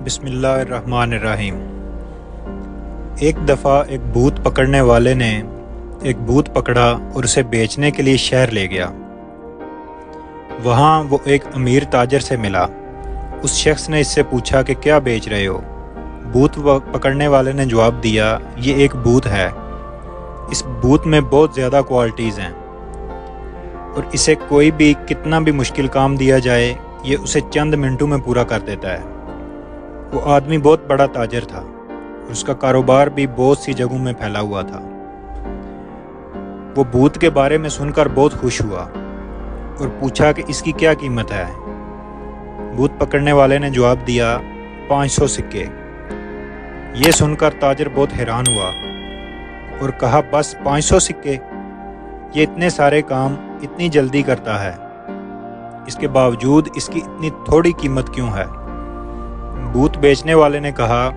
بسم اللہ الرحمن الرحیم۔ ایک دفعہ ایک بھوت پکڑنے والے نے ایک بھوت پکڑا اور اسے بیچنے کے لیے شہر لے گیا۔ وہاں وہ ایک امیر تاجر سے ملا۔ اس شخص نے اس سے پوچھا کہ کیا بیچ رہے ہو؟ بھوت پکڑنے والے نے جواب دیا، یہ ایک بھوت ہے۔ اس بھوت میں بہت زیادہ کوالٹیز ہیں اور اسے کوئی بھی کتنا بھی مشکل کام دیا جائے یہ اسے چند منٹوں میں پورا کر دیتا ہے۔ وہ آدمی بہت بڑا تاجر تھا اور اس کا کاروبار بھی بہت سی جگہوں میں پھیلا ہوا تھا۔ وہ بھوت کے بارے میں سن کر بہت خوش ہوا اور پوچھا کہ اس کی کیا قیمت ہے؟ بھوت پکڑنے والے نے جواب دیا، 500 سکے۔ یہ سن کر تاجر بہت حیران ہوا اور کہا، بس 500 سکے؟ یہ اتنے سارے کام اتنی جلدی کرتا ہے، اس کے باوجود اس کی اتنی تھوڑی قیمت کیوں ہے؟ بھوت بیچنے والے نے کہا،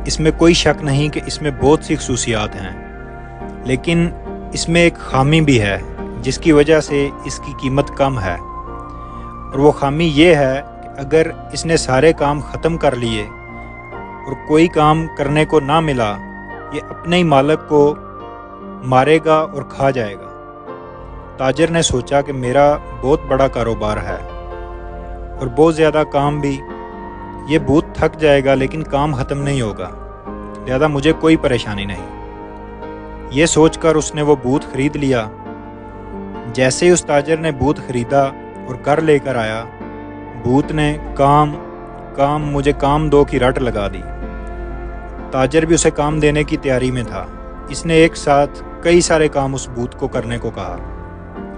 اس میں کوئی شک نہیں کہ اس میں بہت سی خصوصیات ہیں، لیکن اس میں ایک خامی بھی ہے جس کی وجہ سے اس کی قیمت کم ہے، اور وہ خامی یہ ہے کہ اگر اس نے سارے کام ختم کر لیے اور کوئی کام کرنے کو نہ ملا، یہ اپنے ہی مالک کو مارے گا اور کھا جائے گا۔ تاجر نے سوچا کہ میرا بہت بڑا کاروبار ہے اور بہت زیادہ کام بھی، یہ بھوت تھک جائے گا لیکن کام ختم نہیں ہوگا، لہذا مجھے کوئی پریشانی نہیں۔ یہ سوچ کر اس نے وہ بھوت خرید لیا۔ جیسے ہی اس تاجر نے بھوت خریدا اور گھر لے کر آیا، بھوت نے مجھے کام دو کی رٹ لگا دی۔ تاجر بھی اسے کام دینے کی تیاری میں تھا۔ اس نے ایک ساتھ کئی سارے کام اس بھوت کو کرنے کو کہا،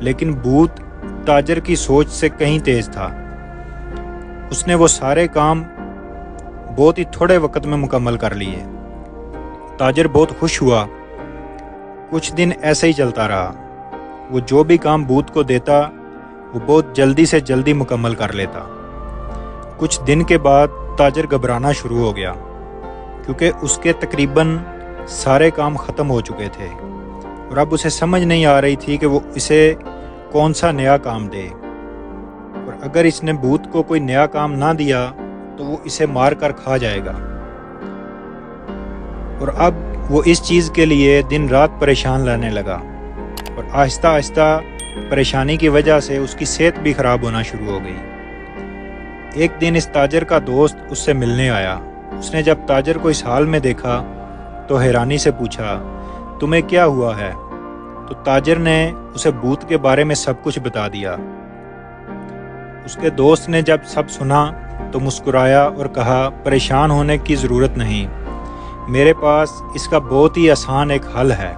لیکن بھوت تاجر کی سوچ سے کہیں تیز تھا۔ اس نے وہ سارے کام بہت ہی تھوڑے وقت میں مکمل کر لیے۔ تاجر بہت خوش ہوا۔ کچھ دن ایسے ہی چلتا رہا۔ وہ جو بھی کام بھوت کو دیتا وہ بہت جلدی سے جلدی مکمل کر لیتا۔ کچھ دن کے بعد تاجر گھبرانا شروع ہو گیا، کیونکہ اس کے تقریباً سارے کام ختم ہو چکے تھے اور اب اسے سمجھ نہیں آ رہی تھی کہ وہ اسے کون سا نیا کام دے، اور اگر اس نے بھوت کو کوئی نیا کام نہ دیا تو وہ اسے مار کر کھا جائے گا۔ اور اب وہ اس چیز کے لیے دن رات پریشان رہنے لگا، اور آہستہ آہستہ پریشانی کی وجہ سے اس کی صحت بھی خراب ہونا شروع ہو گئی۔ ایک دن اس تاجر کا دوست اس سے ملنے آیا۔ اس نے جب تاجر کو اس حال میں دیکھا تو حیرانی سے پوچھا، تمہیں کیا ہوا ہے؟ تو تاجر نے اسے بھوت کے بارے میں سب کچھ بتا دیا۔ اس کے دوست نے جب سب سنا تو مسکرایا اور کہا، پریشان ہونے کی ضرورت نہیں، میرے پاس اس کا بہت ہی آسان ایک حل ہے۔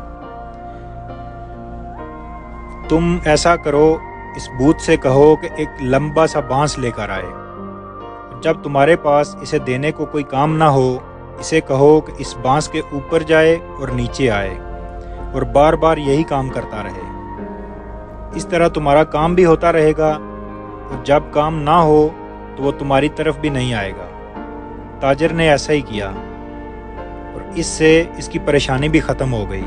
تم ایسا کرو، اس بھوت سے کہو کہ ایک لمبا سا بانس لے کر آئے۔ جب تمہارے پاس اسے دینے کو کوئی کام نہ ہو، اسے کہو کہ اس بانس کے اوپر جائے اور نیچے آئے اور بار بار یہی کام کرتا رہے۔ اس طرح تمہارا کام بھی ہوتا رہے گا اور جب کام نہ ہو تو وہ تمہاری طرف بھی نہیں آئے گا۔ تاجر نے ایسا ہی کیا اور اس سے اس کی پریشانی بھی ختم ہو گئی۔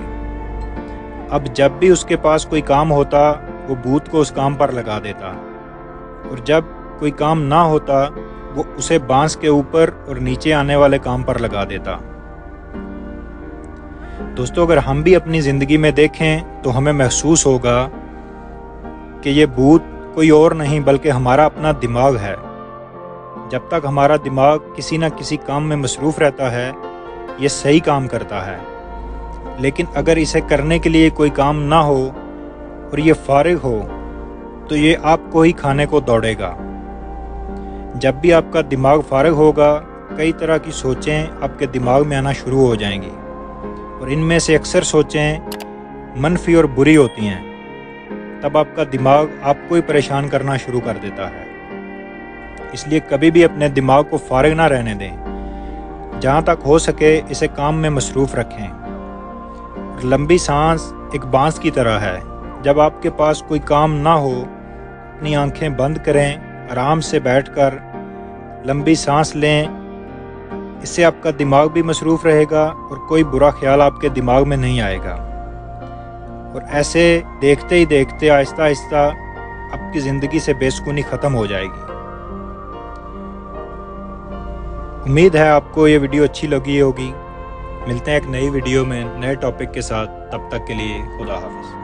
اب جب بھی اس کے پاس کوئی کام ہوتا وہ بھوت کو اس کام پر لگا دیتا، اور جب کوئی کام نہ ہوتا وہ اسے بانس کے اوپر اور نیچے آنے والے کام پر لگا دیتا۔ دوستو، اگر ہم بھی اپنی زندگی میں دیکھیں تو ہمیں محسوس ہوگا کہ یہ بھوت کوئی اور نہیں بلکہ ہمارا اپنا دماغ ہے۔ جب تک ہمارا دماغ کسی نہ کسی کام میں مصروف رہتا ہے یہ صحیح کام کرتا ہے، لیکن اگر اسے کرنے کے لیے کوئی کام نہ ہو اور یہ فارغ ہو تو یہ آپ کو ہی کھانے کو دوڑے گا۔ جب بھی آپ کا دماغ فارغ ہوگا، کئی طرح کی سوچیں آپ کے دماغ میں آنا شروع ہو جائیں گی، اور ان میں سے اکثر سوچیں منفی اور بری ہوتی ہیں۔ تب آپ کا دماغ آپ کو ہی پریشان کرنا شروع کر دیتا ہے۔ اس لیے کبھی بھی اپنے دماغ کو فارغ نہ رہنے دیں، جہاں تک ہو سکے اسے کام میں مصروف رکھیں۔ لمبی سانس ایک بانس کی طرح ہے۔ جب آپ کے پاس کوئی کام نہ ہو، اپنی آنکھیں بند کریں، آرام سے بیٹھ کر لمبی سانس لیں۔ اس سے آپ کا دماغ بھی مصروف رہے گا اور کوئی برا خیال آپ کے دماغ میں نہیں آئے گا، اور ایسے دیکھتے ہی دیکھتے آہستہ آہستہ آپ کی زندگی سے بے سکونی ختم ہو جائے گی۔ امید ہے آپ کو یہ ویڈیو اچھی لگی ہوگی۔ ملتے ہیں ایک نئی ویڈیو میں نئے ٹاپک کے ساتھ، تب تک کے لیے خدا حافظ۔